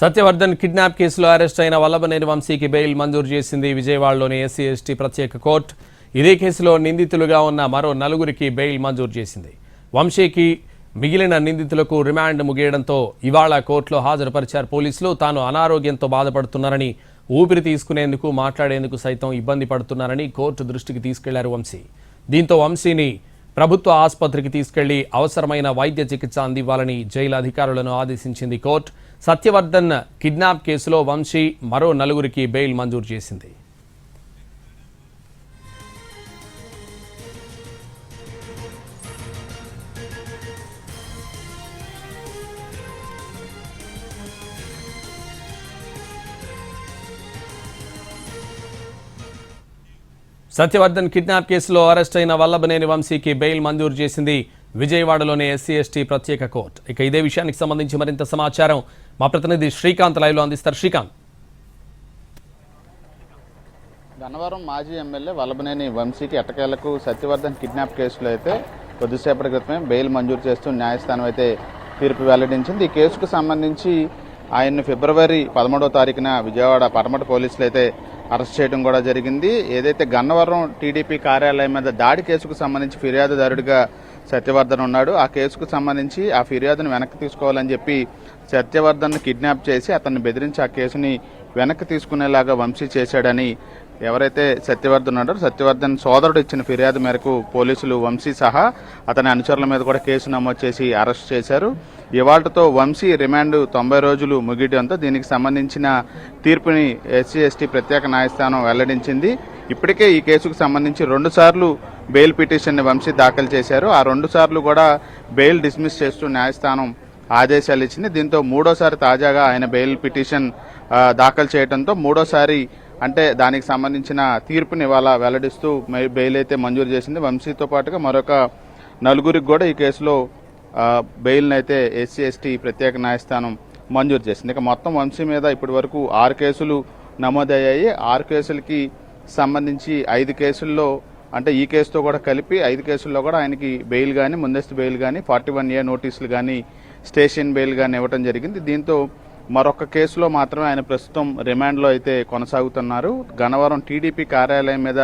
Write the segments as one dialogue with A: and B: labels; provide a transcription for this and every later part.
A: Satyavardhan kidnap కేసులో arrest అయిన వల్లభనేని వంశీకి బెయిల్ మంజూరు చేసింది విజయవాడలోని ఎస్సీ ఎస్టీ ప్రత్యేక కోర్టు. ఇదే కేసులో నిందితులుగా ఉన్న మరో నలుగురికి బెయిల్ మంజూరు చేసింది. వంశీకి మిగిలిన నిందితులకు రిమాండ్ ముగియడంతో ఇవాళ కోర్టులో హాజరుపరిచారు పోలీసులు. తాను అనారోగ్యంతో బాధపడుతున్నారని, ఊపిరి తీసుకునేందుకు మాట్లాడేందుకు సైతం ఇబ్బంది పడుతున్నారని కోర్టు దృష్టికి తీసుకెళ్లారు వంశీ. దీంతో వంశీని ప్రభుత్వ ఆసుపత్రికి తీసుకెళ్లి అవసరమైన వైద్య చికిత్స అందివ్వాలని జైలు అధికారులను ఆదేశించింది కోర్టు. సత్యవర్ధన్ కిడ్నాప్ కేసులో వంశీ మరో నలుగురికి బెయిల్ మంజూరు చేసింది. సత్యవర్ధన్ కిడ్నాప్ కేసులో అరెస్ట్ అయిన వల్లభనేని వంశీకి బెయిల్ మంజూరు చేసింది విజయవాడలోని ఎస్సీ ఎస్టీ ప్రత్యేక కోర్టు. ఇక ఇదే విషయానికి సంబంధించి మరింత సమాచారం మా ప్రతినిధి శ్రీకాంత్ లైవ్లో అందిస్తారు. శ్రీకాంత్,
B: గన్నవరం మాజీ ఎమ్మెల్యే వల్లభనేని వంశీకి ఎట్టకేలకు సత్యవర్ధన్ కిడ్నాప్ కేసులో అయితే కొద్దిసేపటి క్రితమే బెయిల్ మంజూరు చేస్తూ న్యాయస్థానం అయితే తీర్పు వెల్లడించింది. ఈ కేసుకు సంబంధించి ఆయన్ని ఫిబ్రవరి 11వ తారీఖున విజయవాడ పటమట పోలీసులు అయితే అరెస్ట్ చేయడం కూడా జరిగింది. ఏదైతే గన్నవరం టీడీపీ కార్యాలయం మీద దాడి కేసుకు సంబంధించి ఫిర్యాదుదారుడిగా సత్యవర్ధన్ ఉన్నాడు. ఆ కేసుకు సంబంధించి ఆ ఫిర్యాదును వెనక్కి తీసుకోవాలని చెప్పి సత్యవర్ధన్ కిడ్నాప్ చేసి అతన్ని బెదిరించి ఆ కేసుని వెనక్కి తీసుకునేలాగా వంశీ చేశాడని ఎవరైతే సత్యవర్ధన్ ఉన్నాడో సత్యవర్ధన్ సోదరుడు ఇచ్చిన ఫిర్యాదు మేరకు పోలీసులు వంశీ సహా అతని అనుచరుల మీద కూడా కేసు నమోదు చేసి అరెస్ట్ చేశారు. ఇవాళతో వంశీ రిమాండ్ 90 రోజులు ముగియడంతో దీనికి సంబంధించిన తీర్పుని ఎస్సీ ఎస్టీ ప్రత్యేక న్యాయస్థానం వెల్లడించింది. ఇప్పటికే ఈ కేసుకు సంబంధించి 2 సార్లు బెయిల్ పిటిషన్ని వంశీ దాఖలు చేశారు. ఆ 2 సార్లు కూడా బెయిల్ డిస్మిస్ చేస్తూ న్యాయస్థానం ఆదేశాలు ఇచ్చింది. దీంతో 3వసారి తాజాగా ఆయన బెయిల్ పిటిషన్ దాఖలు చేయడంతో 3వసారి అంటే దానికి సంబంధించిన తీర్పుని ఇవాళ వెల్లడిస్తూ బెయిల్ అయితే మంజూరు చేసింది. వంశీతో పాటుగా మరొక నలుగురికి కూడా ఈ కేసులో బెయిల్ని అయితే ఎస్సీ ఎస్టీ ప్రత్యేక న్యాయస్థానం మంజూరు చేసింది. ఇక మొత్తం వంశీ మీద ఇప్పటి వరకు 6 కేసులు నమోదయ్యాయి. 6 కేసులకి సంబంధించి 5 కేసుల్లో అంటే ఈ కేసుతో కూడా కలిపి 5 కేసుల్లో కూడా ఆయనకి బెయిల్ కానీ, ముందస్తు బెయిల్ కానీ, 41A నోటీసులు కానీ, స్టేషన్ బెయిల్ కానీ ఇవ్వడం జరిగింది. దీంతో మరొక కేసులో మాత్రమే ఆయన ప్రస్తుతం రిమాండ్లో అయితే కొనసాగుతున్నారు. గన్నవరం టీడీపీ కార్యాలయం మీద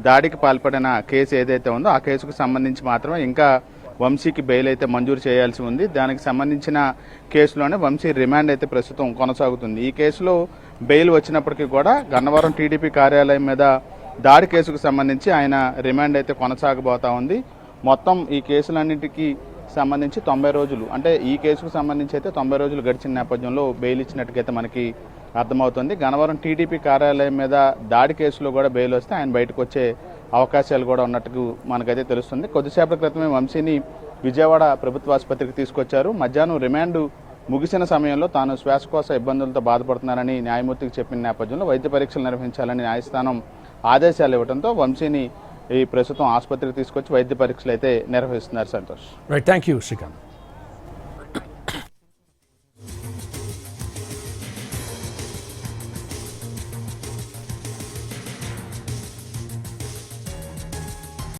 B: దాడికి పాల్పడిన కేసు ఏదైతే ఉందో ఆ కేసుకు సంబంధించి మాత్రమే ఇంకా వంశీకి బెయిల్ అయితే మంజూరు చేయాల్సి ఉంది. దానికి సంబంధించిన కేసులోనే వంశీ రిమాండ్ అయితే ప్రస్తుతం కొనసాగుతుంది. ఈ కేసులో బెయిల్ వచ్చినప్పటికీ కూడా గన్నవరం టీడీపీ కార్యాలయం మీద దాడి కేసుకు సంబంధించి ఆయన రిమాండ్ అయితే కొనసాగబోతా ఉంది. మొత్తం ఈ కేసులన్నింటికి సంబంధించి 90 రోజులు అంటే ఈ కేసుకు సంబంధించి అయితే 90 రోజులు గడిచిన నేపథ్యంలో బెయిల్ ఇచ్చినట్టుగైతే మనకి అర్థమవుతుంది. గన్నవరం టీడీపీ కార్యాలయం మీద దాడి కేసులో కూడా బెయిల్ వస్తే ఆయన బయటకు వచ్చే అవకాశాలు కూడా ఉన్నట్టు మనకైతే తెలుస్తుంది. కొద్దిసేపటి క్రితమే వంశీని విజయవాడ ప్రభుత్వ ఆసుపత్రికి తీసుకొచ్చారు. మధ్యాహ్నం రిమాండ్ ముగిసిన సమయంలో తాను శ్వాసకోశ ఇబ్బందులతో బాధపడుతున్నారని న్యాయమూర్తికి చెప్పిన నేపథ్యంలో వైద్య పరీక్షలు నిర్వహించాలని న్యాయస్థానం ఆదేశాలు ఇవ్వడంతో వంశీని ఈ ప్రస్తుతం ఆసుపత్రికి తీసుకొచ్చి వైద్య పరీక్షలు అయితే నిర్వహిస్తున్నారు. Santosh,
A: right, thank you Srikanth.